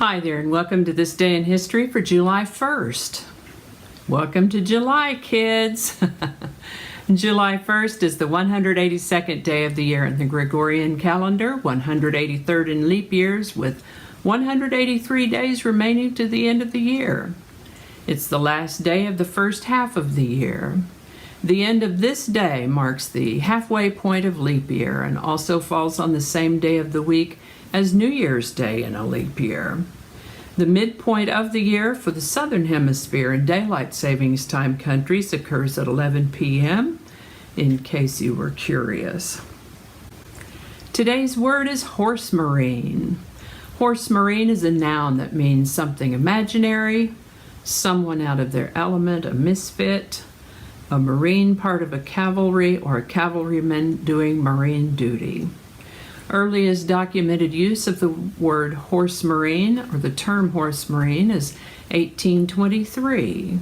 Hi there, and welcome to this day in history for July 1st. Welcome to July, kids. July 1st is the 182nd day of the year in the Gregorian calendar, 183rd in leap years, with 183 days remaining to the end of the year. It's the last day of the first half of the year. The end of this day marks the halfway point of leap year and also falls on the same day of the week as New Year's Day in a leap year. The midpoint of the year for the Southern Hemisphere and Daylight Savings Time countries occurs at 11 p.m., in case you were curious. Today's word is horse marine. Horse marine is a noun that means something imaginary, someone out of their element, a misfit, a marine part of a cavalry, or a cavalryman doing marine duty. Earliest documented use of the word horse marine, or the term horse marine, is 1823.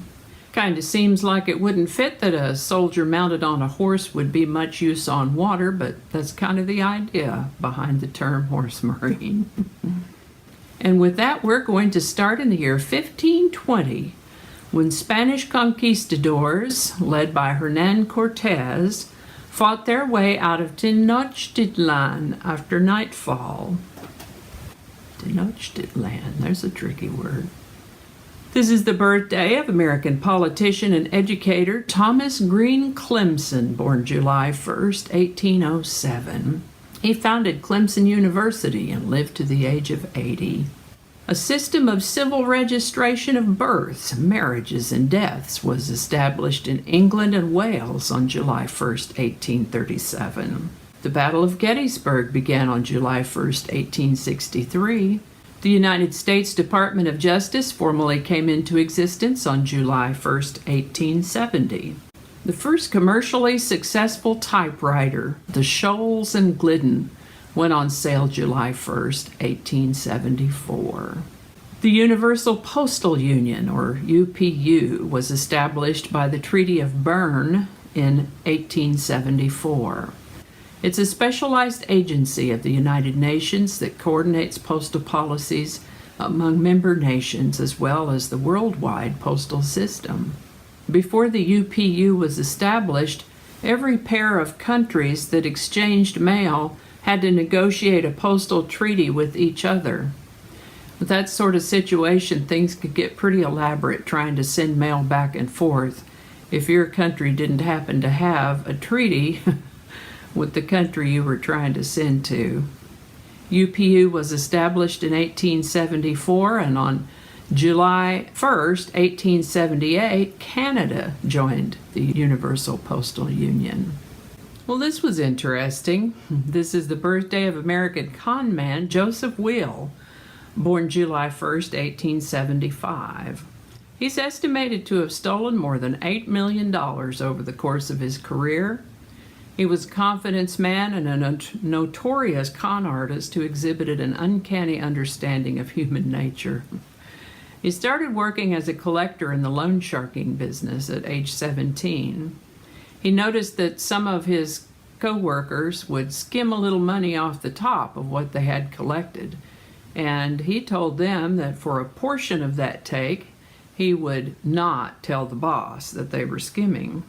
Kind of seems like it wouldn't fit that a soldier mounted on a horse would be much use on water, but that's kind of the idea behind the term horse marine. And with that, we're going to start in the year 1520, when Spanish conquistadors, led by Hernán Cortés, fought their way out of Tenochtitlan after nightfall. Tenochtitlan, there's a tricky word. This is the birthday of American politician and educator Thomas Green Clemson, born July 1st, 1807. He founded Clemson University and lived to the age of 80. A system of civil registration of births, marriages, and deaths was established in England and Wales on July 1st, 1837. The Battle of Gettysburg began on July 1st, 1863. The United States Department of Justice formally came into existence on July 1st, 1870. The first commercially successful typewriter, the Scholes and Glidden, went on sale July 1st, 1874. The Universal Postal Union, or UPU, was established by the Treaty of Berne in 1874. It's a specialized agency of the United Nations that coordinates postal policies among member nations as well as the worldwide postal system. Before the UPU was established, every pair of countries that exchanged mail had to negotiate a postal treaty with each other. With that sort of situation, things could get pretty elaborate trying to send mail back and forth if your country didn't happen to have a treaty with the country you were trying to send to. UPU was established in 1874, and on July 1st, 1878, Canada joined the Universal Postal Union. Well, this was interesting. This is the birthday of American con man Joseph Will, born July 1st, 1875. He's estimated to have stolen more than $8 million over the course of his career. He was a confidence man and a notorious con artist who exhibited an uncanny understanding of human nature. He started working as a collector in the loan sharking business at age 17. He noticed that some of his co-workers would skim a little money off the top of what they had collected, and he told them that for a portion of that take, he would not tell the boss that they were skimming.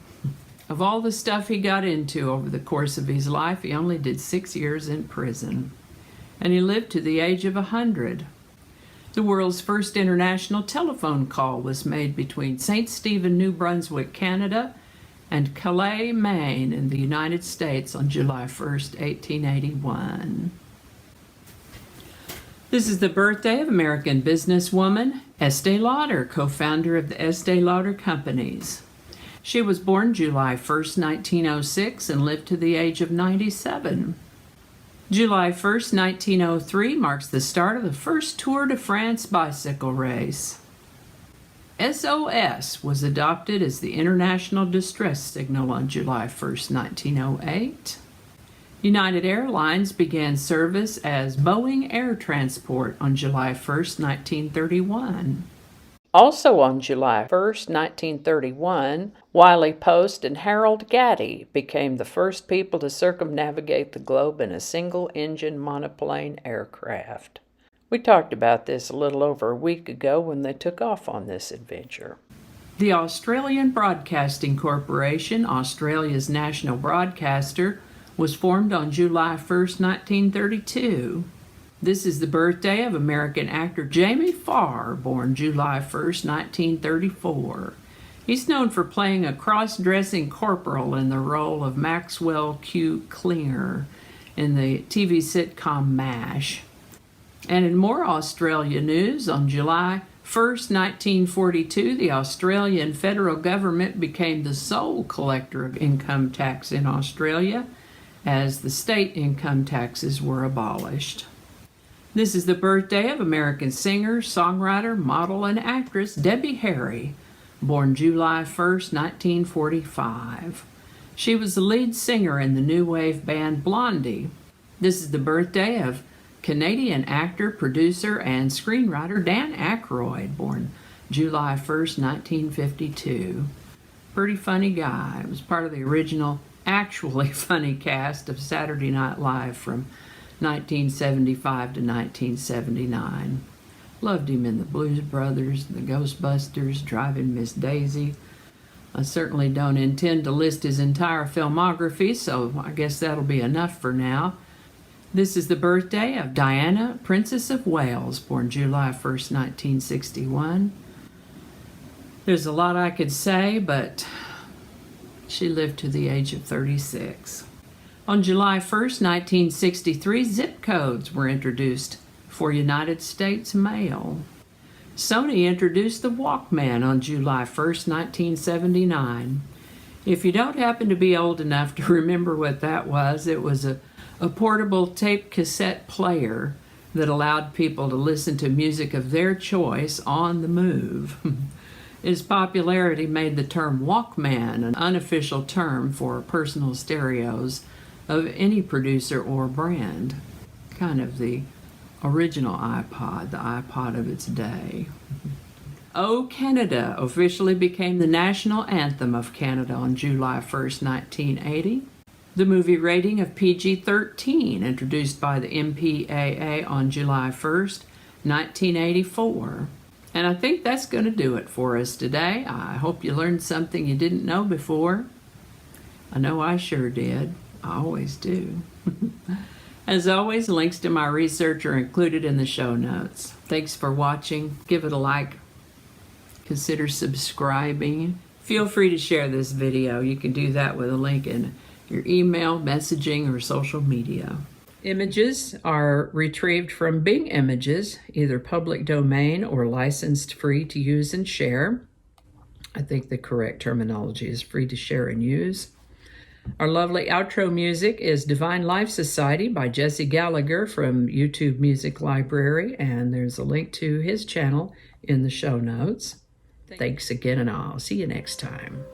Of all the stuff he got into over the course of his life, he only did 6 years in prison, and he lived to the age of 100. The world's first international telephone call was made between St. Stephen, New Brunswick, Canada, and Calais, Maine, in the United States on July 1st, 1881. This is the birthday of American businesswoman Estée Lauder, co-founder of the Estée Lauder Companies. She was born July 1st, 1906, and lived to the age of 97. July 1st, 1903 marks the start of the first Tour de France bicycle race. SOS was adopted as the International Distress Signal on July 1st, 1908. United Airlines began service as Boeing Air Transport on July 1st, 1931. Also on July 1st, 1931, Wiley Post and Harold Gatty became the first people to circumnavigate the globe in a single-engine monoplane aircraft. We talked about this a little over a week ago when they took off on this adventure. The Australian Broadcasting Corporation, Australia's national broadcaster, was formed on July 1st, 1932. This is the birthday of American actor Jamie Farr, born July 1st, 1934. He's known for playing a cross-dressing corporal in the role of Maxwell Q. Klinger in the TV sitcom MASH. And in more Australia news, on July 1st, 1942, the Australian federal government became the sole collector of income tax in Australia, as the state income taxes were abolished. This is the birthday of American singer, songwriter, model, and actress Debbie Harry, born July 1st, 1945. She was the lead singer in the new wave band Blondie. This is the birthday of Canadian actor, producer, and screenwriter Dan Aykroyd, born July 1st, 1952. Pretty funny guy. Was part of the original, actually funny cast of Saturday Night Live from 1975 to 1979. Loved him in the Blues Brothers, the Ghostbusters, Driving Miss Daisy. I certainly don't intend to list his entire filmography, so I guess that'll be enough for now. This is the birthday of Diana, Princess of Wales, born July 1st, 1961. There's a lot I could say, but she lived to the age of 36. On July 1st, 1963, zip codes were introduced for United States mail. Sony introduced the Walkman on July 1st, 1979. If you don't happen to be old enough to remember what that was, it was a portable tape cassette player that allowed people to listen to music of their choice on the move. Its popularity made the term Walkman an unofficial term for personal stereos of any producer or brand. Kind of the original iPod, the iPod of its day. O Canada officially became the national anthem of Canada on July 1st, 1980. The movie rating of PG-13, introduced by the MPAA on July 1st, 1984. And I think that's going to do it for us today. I hope you learned something you didn't know before. I know I sure did. I always do. As always, links to my research are included in the show notes. Thanks for watching. Give it a like. Consider subscribing. Feel free to share this video. You can do that with a link in your email, messaging, or social media. Images are retrieved from Bing Images, either public domain or licensed free to use and share. I think the correct terminology is free to share and use. Our lovely outro music is Divine Life Society by Jesse Gallagher from YouTube Music Library, and there's a link to his channel in the show notes. Thanks again, and I'll see you next time.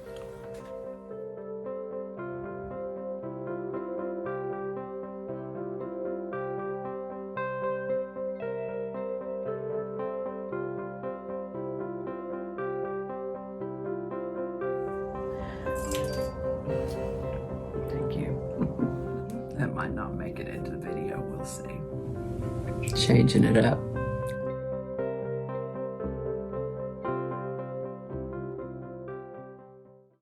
Thank you. That might not make it into the video, we'll see. Changing it up.